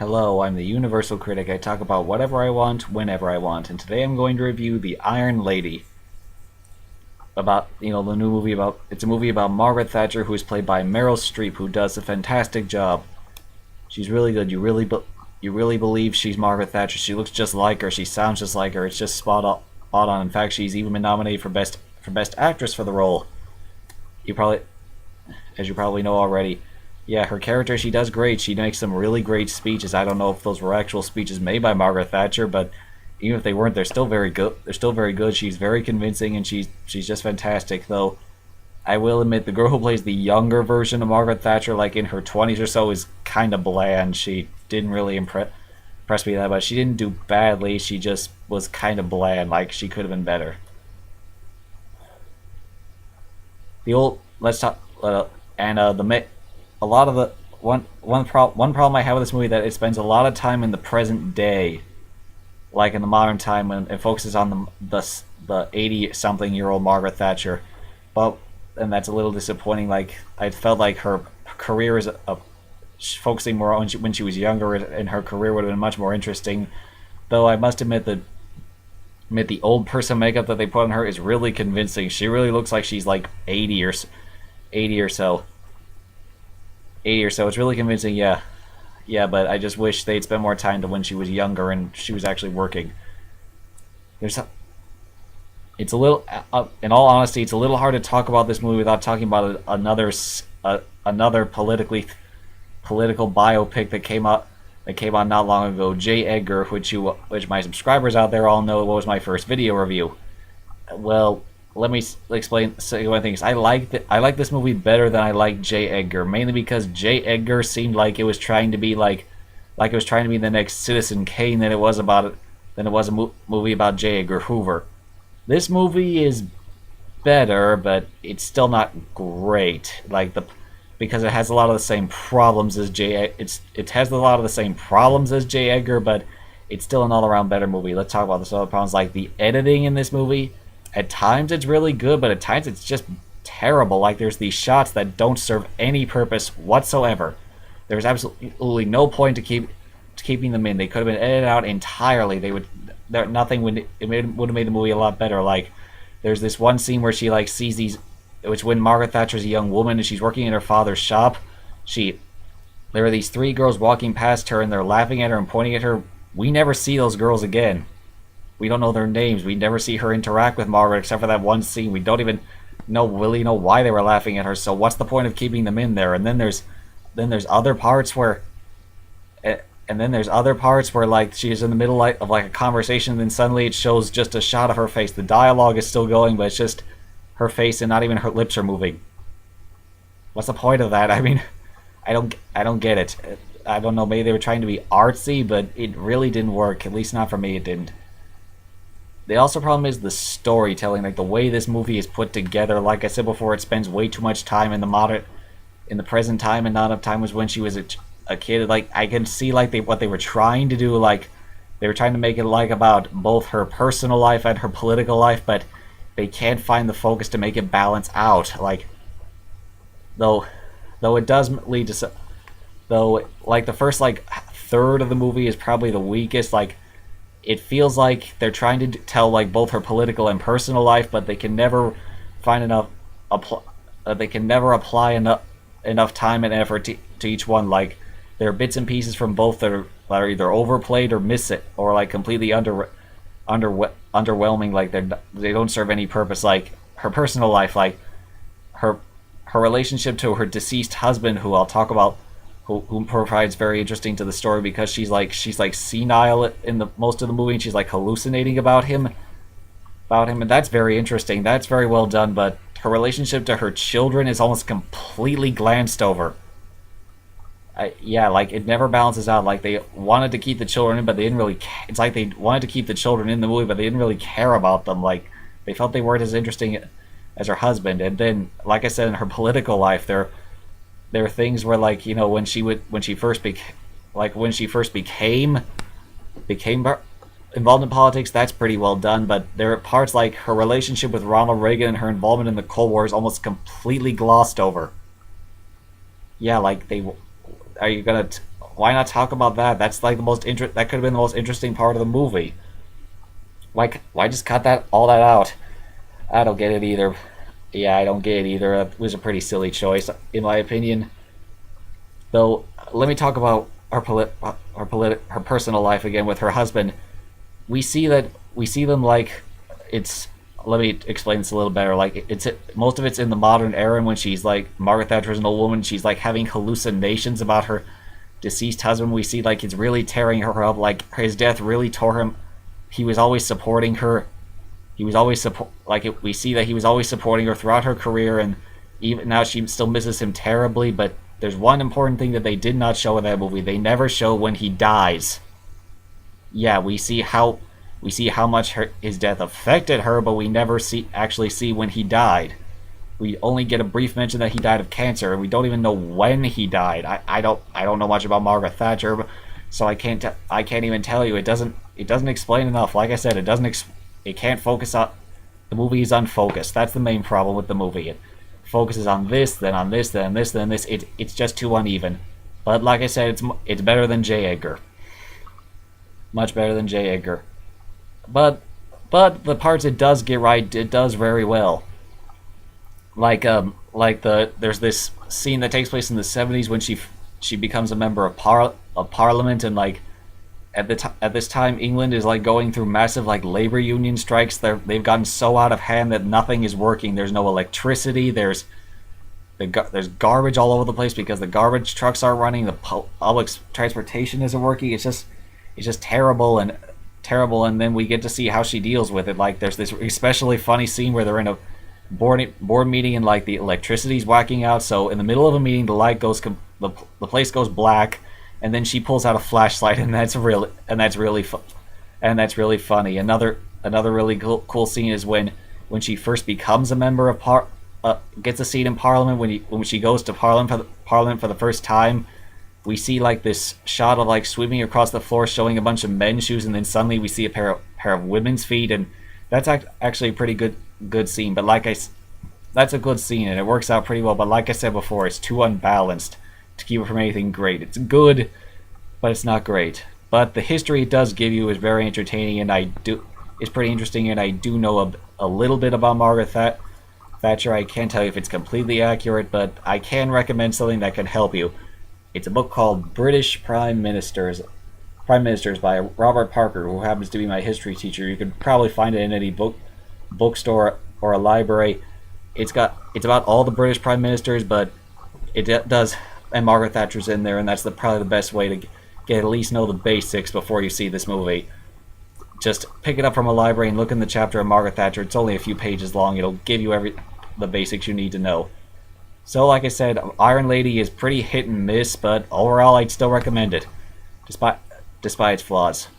Hello, I'm the Universal Critic. I talk about whatever I want, whenever I want, and today I'm going to review The Iron Lady. About, the new movie about. It's a movie about Margaret Thatcher, who is played by Meryl Streep, who does a fantastic job. She's really good. You really believe she's Margaret Thatcher. She looks just like her. She sounds just like her. It's just spot on. In fact, she's even been nominated for best actress for the role. You probably, as you probably know already. Yeah, her character, she does great. She makes some really great speeches. I don't know if those were actual speeches made by Margaret Thatcher, but even if they weren't, they're still very good. They're still very good. She's very convincing, and she's just fantastic. Though I will admit, the girl who plays the younger version of Margaret Thatcher, like in her 20s or so, is kind of bland. She didn't really impress me that much. She didn't do badly. She just was kind of bland. Like she could have been better. The old let's talk and the a lot of the one problem I have with this movie that it spends a lot of time in the present day, like in the modern time when it focuses on the 80-something-year-old Margaret Thatcher, but and that's a little disappointing. Like I felt like her career is focusing more on when she was younger, and her career would have been much more interesting. Though I must admit the old person makeup that they put on her is really convincing. She really looks like she's like 80 or so. 80 or so. It's really convincing, yeah. Yeah, but I just wish they'd spent more time to when she was younger and she was actually working. It's a little, in all honesty, it's a little hard to talk about this movie without talking about another political biopic that came out not long ago, J. Edgar, which my subscribers out there all know was my first video review. Well, let me say one thing. I like this movie better than I like J. Edgar, mainly because J. Edgar seemed like it was trying to be like it was trying to be the next Citizen Kane than it was a movie about J. Edgar Hoover. This movie is better, but it's still not great. Because it has a lot of the same problems as it has a lot of the same problems as J. Edgar, but it's still an all-around better movie. Let's talk about the other problems, like the editing in this movie. At times it's really good, but at times it's just terrible. Like there's these shots that don't serve any purpose whatsoever. There's absolutely no point to keeping them in. They could have been edited out entirely. It would have made the movie a lot better. Like there's this one scene where she like sees these, which when Margaret Thatcher's a young woman and she's working in her father's shop, there are these three girls walking past her and they're laughing at her and pointing at her. We never see those girls again. We don't know their names. We never see her interact with Margaret except for that one scene. We don't even really know why they were laughing at her. So what's the point of keeping them in there? And then there's other parts where like she's in the middle of like a conversation, and then suddenly it shows just a shot of her face. The dialogue is still going, but it's just her face and not even her lips are moving. What's the point of that? I mean, I don't get it. I don't know. Maybe they were trying to be artsy, but it really didn't work. At least not for me. It didn't. The also problem is the storytelling, like the way this movie is put together. Like I said before, it spends way too much time in the present time, and not enough time was when she was a kid. Like I can see like what they were trying to do. Like they were trying to make it like about both her personal life and her political life, but they can't find the focus to make it balance out. Like though it does lead to like the first like third of the movie is probably the weakest. Like it feels like they're trying to tell like both her political and personal life, but they can never find they can never apply enough time and effort to each one. Like there are bits and pieces from both that are either overplayed or miss it, or like completely underwhelming. Like they don't serve any purpose. Like her personal life, like her relationship to her deceased husband, who I'll talk about, who provides very interesting to the story because she's like senile in the most of the movie, and she's like hallucinating about him, and that's very interesting. That's very well done. But her relationship to her children is almost completely glanced over. Like it never balances out. Like they wanted to keep the children in, but they didn't really. It's like they wanted to keep the children in the movie, but they didn't really care about them. Like they felt they weren't as interesting as her husband. And then, like I said, in her political life, there are things where, like, when she first became involved in politics, that's pretty well done. But there are parts like her relationship with Ronald Reagan and her involvement in the Cold War is almost completely glossed over. Yeah, like are you gonna why not talk about that? That's like the most that could have been the most interesting part of the movie. Why just cut all that out? I don't get it either. Yeah, I don't get it either. It was a pretty silly choice, in my opinion. Though, let me talk about her personal life again with her husband. We see them like it's. Let me explain this a little better. Like most of it's in the modern era, and when she's like Margaret Thatcher's an old woman, she's like having hallucinations about her deceased husband. We see like it's really tearing her up. Like his death really tore him. He was always supporting her. He was always we see that he was always supporting her throughout her career, and even now she still misses him terribly. But there's one important thing that they did not show in that movie. They never show when he dies. Yeah, we see how much his death affected her, but we never actually see when he died. We only get a brief mention that he died of cancer, and we don't even know when he died. I don't know much about Margaret Thatcher, so I can't even tell you. It doesn't explain enough. Like I said, it can't focus on. The movie is unfocused. That's the main problem with the movie. It focuses on this, then on this, then on this, then on this. It's just too uneven. But like I said, it's better than J. Edgar. Much better than J. Edgar. But the parts it does get right, it does very well. There's this scene that takes place in the 70s when she becomes a member of Parliament, and like at this time England is like going through massive like labor union strikes. They've gotten so out of hand that nothing is working. There's no electricity. There's garbage all over the place because the garbage trucks aren't running. The public transportation isn't working. It's just terrible. And then we get to see how she deals with it. Like there's this especially funny scene where they're in a board meeting and like the electricity's whacking out. So in the middle of a meeting, the light goes the place goes black, and then she pulls out a flashlight, and that's really funny. Another really cool scene is when she first becomes a member of gets a seat in Parliament. When she goes to Parliament for the first time. We see like this shot of like sweeping across the floor, showing a bunch of men's shoes, and then suddenly we see a pair of women's feet, and that's actually a pretty good scene. But that's a good scene, and it works out pretty well. But like I said before, it's too unbalanced to keep it from anything great. It's good, but it's not great. But the history it does give you is very entertaining, and it's pretty interesting. And I do know a little bit about Margaret Thatcher. I can't tell you if it's completely accurate, but I can recommend something that can help you. It's a book called British Prime Ministers by Robert Parker, who happens to be my history teacher. You could probably find it in any bookstore or a library. It's about all the British Prime Ministers, but it does, and Margaret Thatcher's in there, and that's probably the best way to at least know the basics before you see this movie. Just pick it up from a library and look in the chapter of Margaret Thatcher. It's only a few pages long. It'll give you the basics you need to know. So, like I said, Iron Lady is pretty hit and miss, but overall, I'd still recommend it, despite its flaws.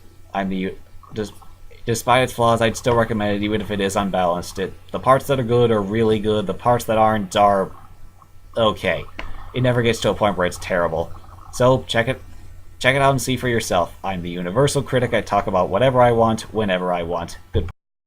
Despite its flaws, I'd still recommend it, even if it is unbalanced. The parts that are good are really good. The parts that aren't are okay. It never gets to a point where it's terrible. So, check it out and see for yourself. I'm the Universal Critic. I talk about whatever I want, whenever I want. Good.